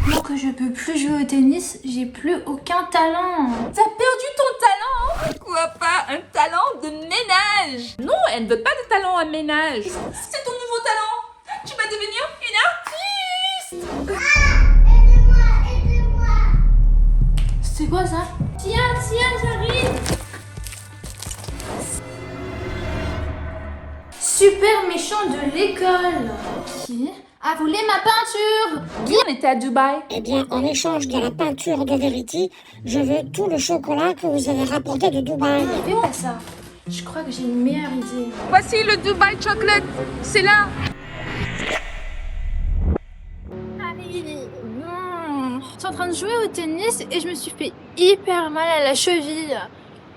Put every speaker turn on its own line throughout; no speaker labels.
Maintenant que je peux plus jouer au tennis, j'ai plus aucun talent.
T'as perdu ton talent? Quoi pas? Un talent de ménage? Non, elle ne veut pas de talent à ménage. C'est ton nouveau talent. Tu vas devenir une artiste.
Aidez-moi. C'est quoi ça? Tiens, j'arrive. Super méchant de l'école. Qui a volé ma peinture?
Guy, on était à Dubaï.
Eh bien, en échange de la peinture de Verity, je veux tout le chocolat que vous avez rapporté de Dubaï.
Fais pas ça. Je crois que j'ai une meilleure idée.
Voici le Dubai Chocolate. C'est là.
Allez, non. Je suis en train de jouer au tennis et je me suis fait hyper mal à la cheville.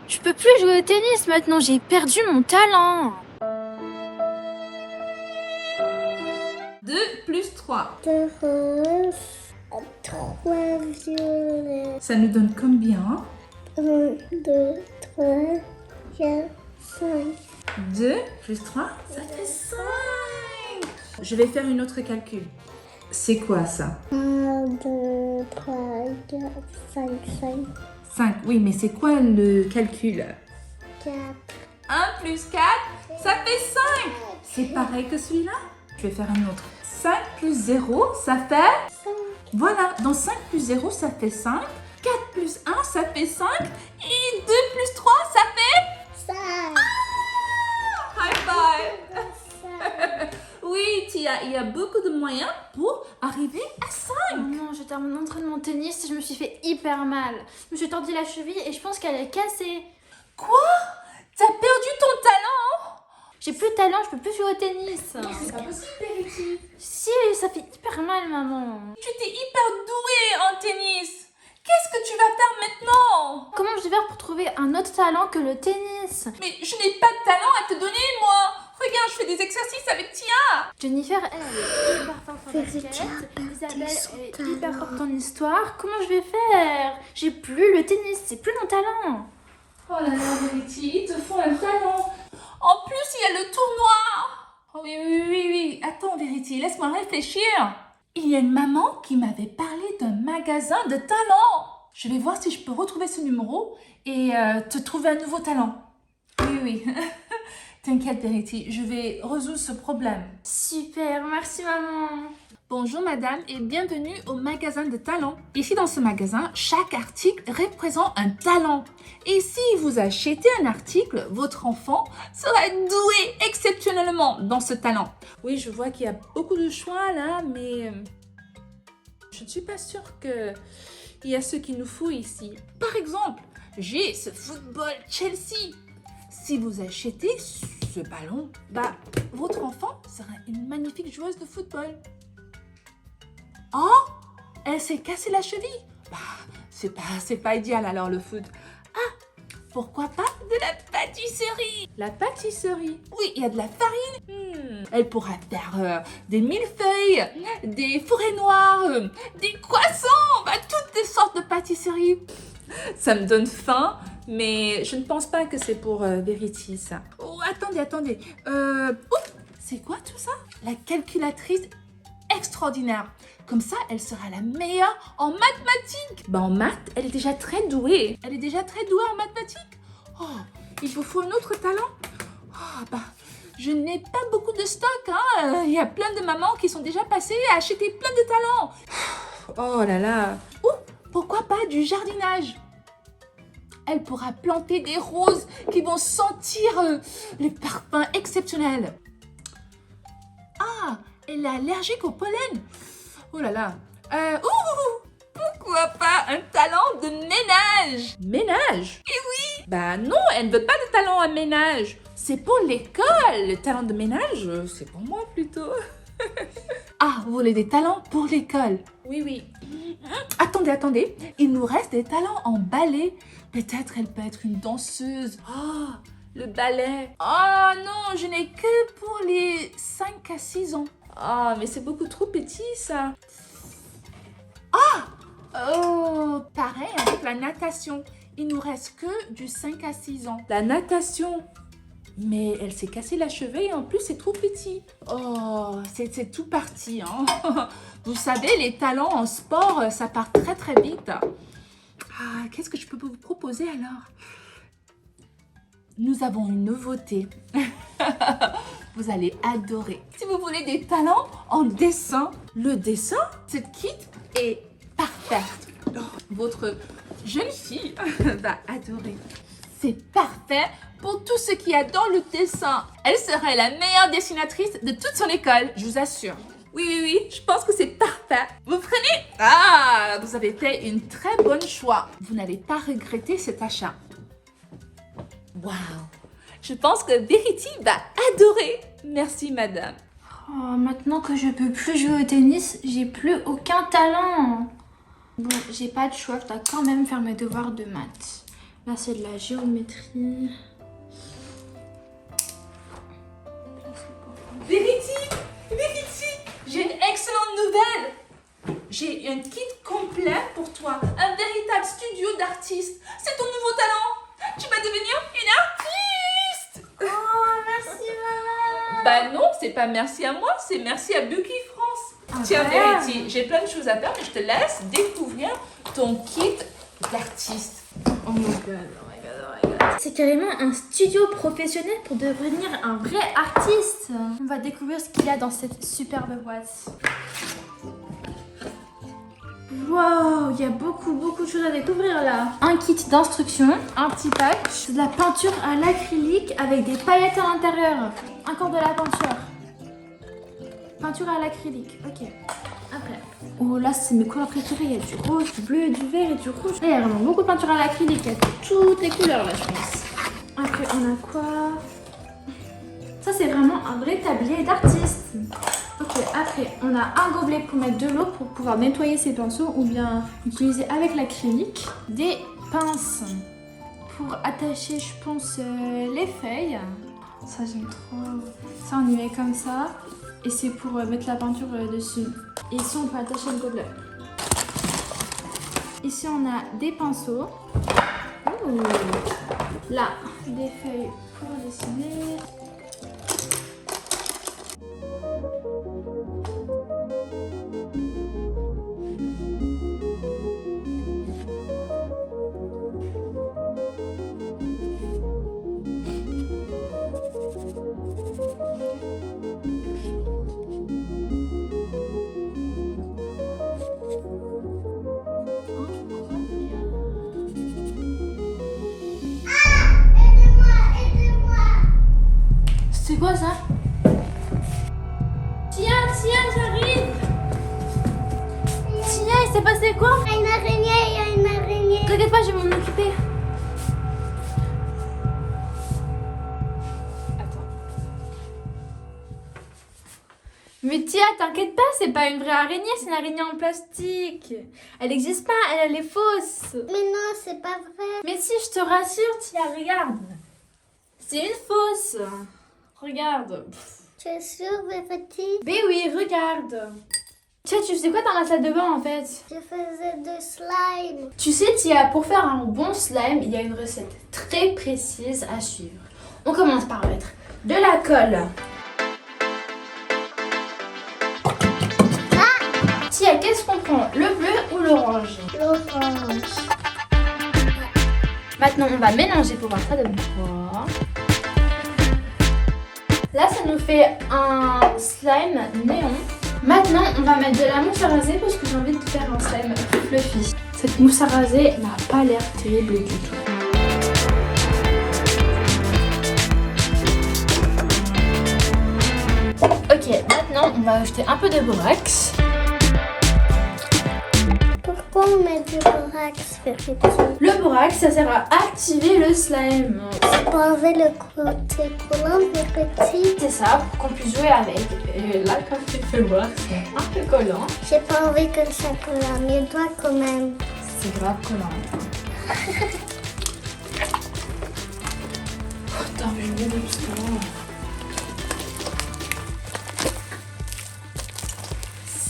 Je peux plus jouer au tennis maintenant, j'ai perdu mon talent.
2 plus 3.
2 roses, 3 violets,
Ça nous donne combien?
1, 2, 3, 4, 5.
2 plus 3, ça fait 5. Je vais faire une autre calcul. C'est quoi ça?
1, 2, 3, 4, 5, 5,
5. Oui, mais c'est quoi le calcul?
4.
1 plus 4, ça fait 5. C'est pareil que celui-là? Je vais faire un autre. 5 plus 0, ça fait?
5.
Voilà, donc 5 plus 0, ça fait 5. 4 plus 1, ça fait 5. Et 2 plus 3, ça fait?
5.
High five! Oui, Tia, il y a beaucoup de moyens pour arriver à 5.
Oh non, j'étais à mon entraînement tennis et je me suis fait hyper mal. Je me suis tordu la cheville et je pense qu'elle est cassée.
Quoi? T'as perdu ton talent?
J'ai plus de talent, je peux plus jouer au tennis.
C'est pas possible, Verity.
Si, ça fait hyper mal, maman.
Tu t'es hyper douée en tennis. Qu'est-ce que tu vas faire maintenant?
Comment je vais faire pour trouver un autre talent que le tennis?
Mais je n'ai pas de talent à te donner, moi. Regarde, je fais des exercices avec Tia.
Jennifer, elle est hyper forte en basket. Isabelle, elle est hyper forte en histoire. Comment je vais faire? J'ai plus le tennis, c'est plus mon talent.
Oh là là, Verity, ils te font un talent. En plus, il y a le tournoi. Oh oui. Attends, Verity, laisse-moi réfléchir. Il y a une maman qui m'avait parlé d'un magasin de talents. Je vais voir si je peux retrouver ce numéro et te trouver un nouveau talent. Oui. T'inquiète, Verity, je vais résoudre ce problème.
Super, merci maman.
Bonjour madame et bienvenue au magasin de talents. Ici dans ce magasin, chaque article représente un talent. Et si vous achetez un article, votre enfant sera doué exceptionnellement dans ce talent. Oui, je vois qu'il y a beaucoup de choix là, mais je ne suis pas sûre qu'il y a ce qu'il nous faut ici. Par exemple, j'ai ce football Chelsea. Si vous achetez ce ballon, votre enfant sera une magnifique joueuse de football. Oh, elle s'est cassée la cheville. C'est pas idéal alors le foot. Ah, pourquoi pas de la pâtisserie? La pâtisserie? Oui, il y a de la farine. Elle pourra faire des millefeuilles, des forêts noires, des croissants, toutes sortes de pâtisseries. Ça me donne faim, mais je ne pense pas que c'est pour Verity ça. Oh, attendez. C'est quoi tout ça? La calculatrice extraordinaire. Comme ça, elle sera la meilleure en mathématiques. En maths, elle est déjà très douée. En mathématiques. Oh, il vous faut un autre talent? Je n'ai pas beaucoup de stock. Il y a plein de mamans qui sont déjà passées à acheter plein de talents. Oh là là. Pourquoi pas du jardinage? Elle pourra planter des roses qui vont sentir les parfums exceptionnels. Elle est allergique au pollen. Oh là là. Pourquoi pas un talent de ménage? Ménage? Eh oui. Non, elle ne veut pas de talent à ménage. C'est pour l'école. Le talent de ménage, c'est pour moi plutôt. Vous voulez des talents pour l'école? Oui. Attendez. Il nous reste des talents en ballet. Peut-être elle peut être une danseuse. Le ballet. Oh non, je n'ai que pour les 5 à 6 ans. Mais c'est beaucoup trop petit ça. Pareil avec la natation. Il nous reste que du 5 à 6 ans. La natation. Mais elle s'est cassé la cheville et en plus c'est trop petit. Oh, c'est tout parti. Hein. Vous savez, les talents en sport, ça part très très vite. Ah, qu'est-ce que je peux vous proposer alors? Nous avons une nouveauté. Vous allez adorer. Si vous voulez des talents en dessin, le dessin, cette kit est parfaite. Oh, votre jeune fille va adorer. C'est parfait pour tout ce qu'il y a dans le dessin. Elle serait la meilleure dessinatrice de toute son école, je vous assure. Oui, je pense que c'est parfait. Vous prenez? Ah, vous avez fait une très bonne choix. Vous n'allez pas regretter cet achat. Waouh, je pense que Verity va adorer. Merci, madame.
Oh, maintenant que je peux plus jouer au tennis, j'ai plus aucun talent. Bon, j'ai pas de choix, je dois quand même faire mes devoirs de maths. Là, c'est de la géométrie.
Verity, j'ai une excellente nouvelle. J'ai un kit complet pour toi. Un véritable studio d'artiste. C'est ton nouveau talent. Tu vas devenir une artiste.
Oh, merci maman.
Bah non, c'est pas merci à moi, c'est merci à Bucky France. Tiens,
ouais.
Verity, j'ai plein de choses à faire, mais je te laisse découvrir ton kit d'artiste.
Oh my god. C'est carrément un studio professionnel pour devenir un vrai artiste. On va découvrir ce qu'il y a dans cette superbe boîte. Wow, il y a beaucoup de choses à découvrir là. Un kit d'instruction, un petit pack, de la peinture à l'acrylique avec des paillettes à l'intérieur. Encore de la peinture. Peinture à l'acrylique, ok. Après. Oh là, c'est mes couleurs préférées. Il y a du rose, du bleu, du vert et du rouge. Là, il y a vraiment beaucoup de peinture à l'acrylique. Il y a toutes les couleurs là, je pense. Après, on a quoi? Ça, c'est vraiment un vrai tablier d'artiste. Ok, après, on a un gobelet pour mettre de l'eau pour pouvoir nettoyer ses pinceaux ou bien utiliser avec l'acrylique. Des pinces pour attacher, je pense, les feuilles. Ça, j'aime trop. Ça, on y met comme ça. Et c'est pour mettre la peinture dessus. Et ici, on peut attacher le gobelet. Ici, on a des pinceaux. Ouh. Là, des feuilles pour dessiner. C'est quoi ça? Tiens, j'arrive! Tiens, il s'est passé quoi?
Il y a une araignée.
T'inquiète pas, je vais m'en occuper. Attends. Mais Tia, t'inquiète pas, c'est pas une vraie araignée, c'est une araignée en plastique. Elle n'existe pas, elle est fausse.
Mais non, c'est pas vrai.
Mais si, je te rassure, Tia, regarde. C'est une fausse. Regarde.
Tu es sûre, Verity?
Mais oui, regarde. Tia, tu faisais quoi dans la salle de bain en fait?
Je faisais du slime.
Tu sais, Tia, pour faire un bon slime, il y a une recette très précise à suivre. On commence par mettre de la colle. Tia, qu'est-ce qu'on prend? Le bleu ou l'orange?
L'orange.
Maintenant, on va mélanger pour voir ça donne quoi. Là, ça nous fait un slime néon. Maintenant, on va mettre de la mousse à raser parce que j'ai envie de faire un slime fluffy. Cette mousse à raser n'a pas l'air terrible du tout. Ok, maintenant, on va ajouter un peu de borax.
Pourquoi on met du borax, Verity?
Le borax, ça sert à activer le slime.
C'est pour enlever le côté collant, Verity.
C'est ça, pour qu'on puisse jouer avec. Et là, comme tu peux voir, c'est un peu collant.
J'ai pas envie que ça colle à mes doigts quand même.
C'est grave collant. Attends, mais je vais mettre tout ça.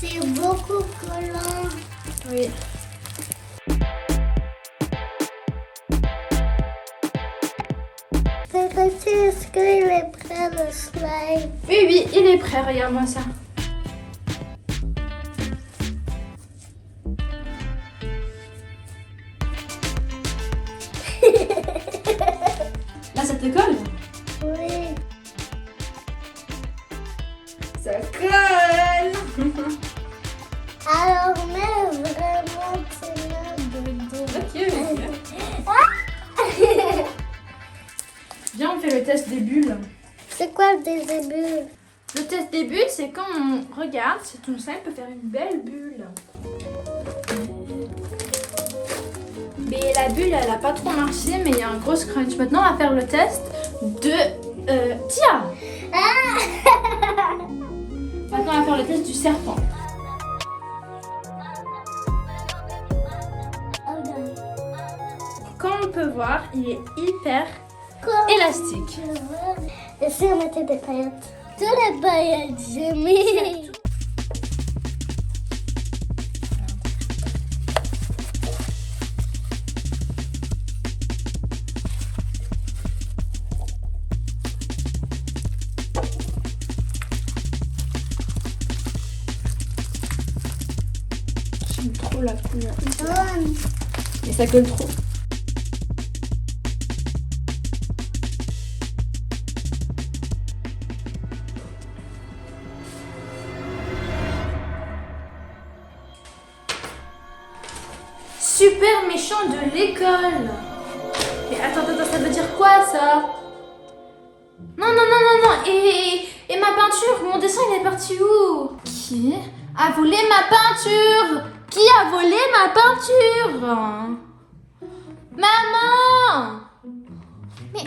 C'est beaucoup collant.
Oui.
Verity, est-ce qu'il le slime.
Oui, oui, il est prêt, regarde-moi ça. Là, ça te colle?
Oui.
Ça colle.
Alors, mais vraiment, c'est là dedans.
Ok. Viens, on fait le test des bulles.
C'est quoi des bulles?
Le test des bulles, c'est quand on regarde, c'est tout simple, on peut faire une belle bulle. Mais la bulle, elle a pas trop marché, mais il y a un gros crunch. Maintenant, on va faire le test de Tia. Maintenant, on va faire le test du serpent. Comme on peut voir, il est hyper élastique.
Et si on mettait des paillettes? Tous les paillettes, j'ai mis.
J'aime trop la couleur.
Bonne.
Et ça colle trop. Super méchant de l'école. Mais attends, ça veut dire quoi ça? Non. Et ma peinture, mon dessin il est parti où? Qui a volé ma peinture? Qui a volé ma peinture? Maman! Mais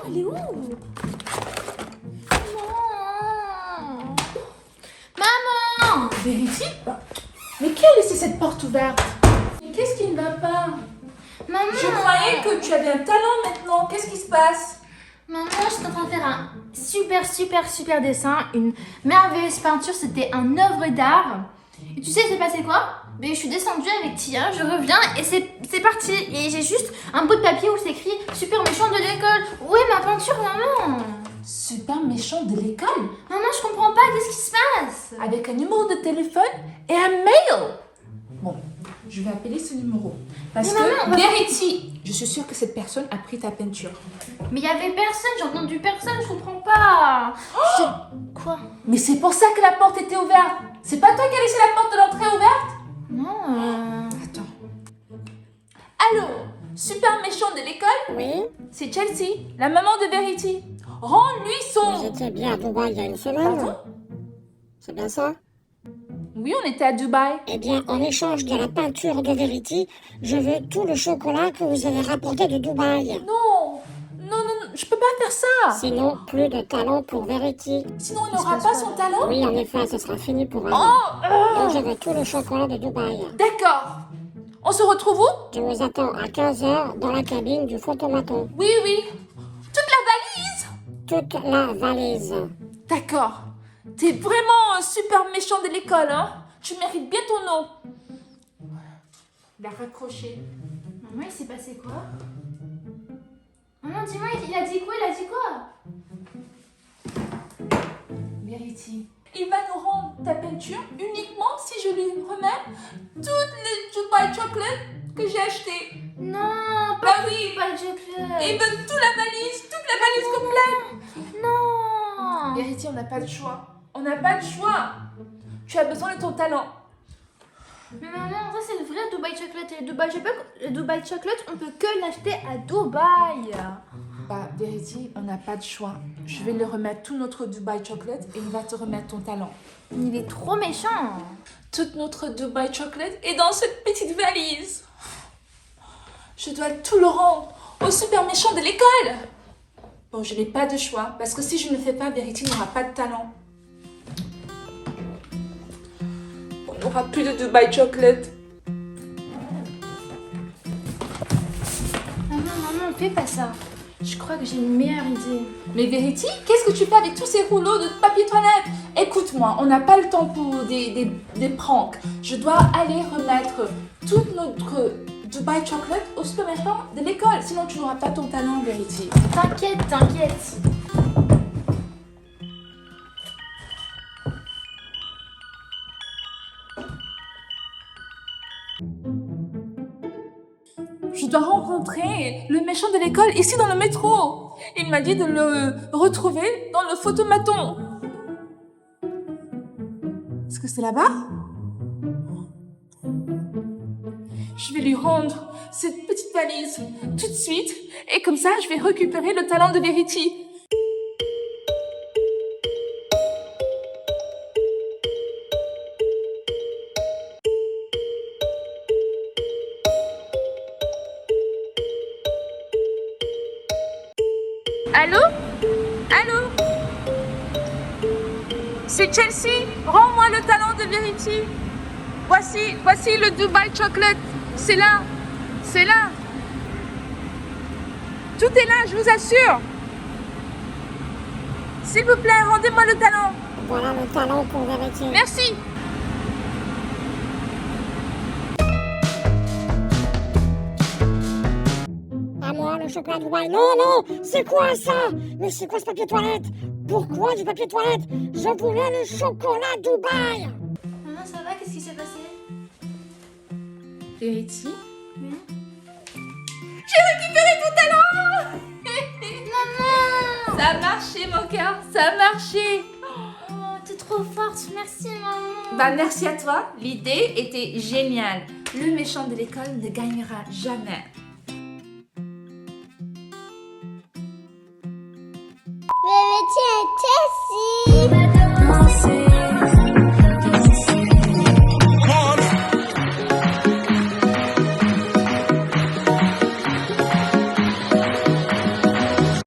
elle est où? Maman!
Vérity? Mais qui a laissé cette porte ouverte? Mais qu'est-ce qui ne va pas?
Maman!
Je croyais que tu avais un talent maintenant. Qu'est-ce qui se passe?
Maman, je suis en train de faire un super dessin, une merveilleuse peinture, c'était un œuvre d'art. Et tu sais, c'est passé quoi? Mais je suis descendue avec Tia, je reviens et c'est parti. Et j'ai juste un bout de papier où c'est écrit super méchant de l'école. Où est ma peinture, maman?
Super méchant de l'école?
Maman, je comprends pas, qu'est-ce qui se passe?
Avec un numéro de téléphone et un mail. Bon, je vais appeler ce numéro. Parce
Mais maman, on
que
va-
Verity, je suis sûre que cette personne a pris ta peinture.
Mais il y avait personne, j'ai entendu personne, je comprends pas. Quoi?
Mais c'est pour ça que la porte était ouverte. C'est pas toi qui as laissé la porte de l'entrée ouverte?
Non.
Attends. Allô, super méchant de l'école?
Oui.
C'est Chelsea, la maman de Verity. Rends-lui
Vous
son...
étiez bien à Dubaï il y a une semaine.
Pardon?
C'est bien ça?
Oui, on était à Dubaï.
Eh bien, en échange de la peinture de Verity, je veux tout le chocolat que vous avez rapporté de Dubaï.
Non, je peux pas faire ça.
Sinon, plus de talent pour Verity.
Sinon, on n'aura pas son talent.
Oui, en effet, ce sera fini pour elle.
Oh,
Donc, je veux tout le chocolat de Dubaï.
d'accord. On se retrouve où?
Je vous attends à 15h dans la cabine du photomaton.
Oui. Toute la valise.
Toute la valise.
D'accord. T'es vraiment un super méchant de l'école, hein? Tu mérites bien ton nom. Il a raccroché.
Maman, il s'est passé quoi? Maman, dis-moi, il a dit quoi?
Verity. Il va nous rendre ta peinture uniquement si je lui remets toutes les Dubai Chocolate que j'ai achetées.
Non,
Bah oui.
pas de chocolat.
Et il veut toute la valise complète.
Non.
Verity, on n'a pas de choix. On n'a pas de choix. Tu as besoin de ton talent.
Mais maman, ça c'est le vrai Dubai Chocolate. Et le Dubai Chocolate, on peut que l'acheter à Dubaï.
Bah, Verity, on n'a pas de choix. Je vais lui remettre tout notre Dubai Chocolate et il va te remettre ton talent.
Il est trop méchant.
Toute notre Dubai Chocolate est dans cette petite valise. Je dois tout le rendre au super méchant de l'école. Bon, je n'ai pas de choix parce que si je ne le fais pas, Verity n'aura pas de talent. On n'aura plus de Dubai Chocolate.
Maman, fais pas ça. Je crois que j'ai une meilleure idée.
Mais Verity, qu'est-ce que tu fais avec tous ces rouleaux de papier toilette? Écoute-moi, on n'a pas le temps pour des pranks. Je dois aller remettre toute notre Dubai Chocolate au supermarché de l'école. Sinon, tu n'auras pas ton talent, Verity.
T'inquiète.
Je dois rencontrer le méchant de l'école ici dans le métro. Il m'a dit de le retrouver dans le photomaton. Est-ce que c'est là-bas? Je vais lui rendre cette petite valise tout de suite et comme ça, je vais récupérer le talent de Verity. Allô? Allô? C'est Chelsea. Rends-moi le talent de Verity. Voici le Dubai Chocolate. C'est là. C'est là. Tout est là, je vous assure. S'il vous plaît, rendez-moi le talent.
Voilà le talent pour Verity.
Merci.
À moi, le chocolat Dubaï. Non, non, c'est quoi ça? Mais c'est quoi ce papier toilette? Pourquoi du papier toilette? Je voulais le chocolat Dubaï.
Maman, ça va? Qu'est-ce qui s'est passé?
Verity,
Oui.
j'ai récupéré ton talent.
Maman!
Ça a marché, mon cœur. Ça a marché.
Oh, t'es trop forte. Merci, maman.
Bah, merci à toi. L'idée était géniale. Le méchant de l'école ne gagnera jamais.
Verity était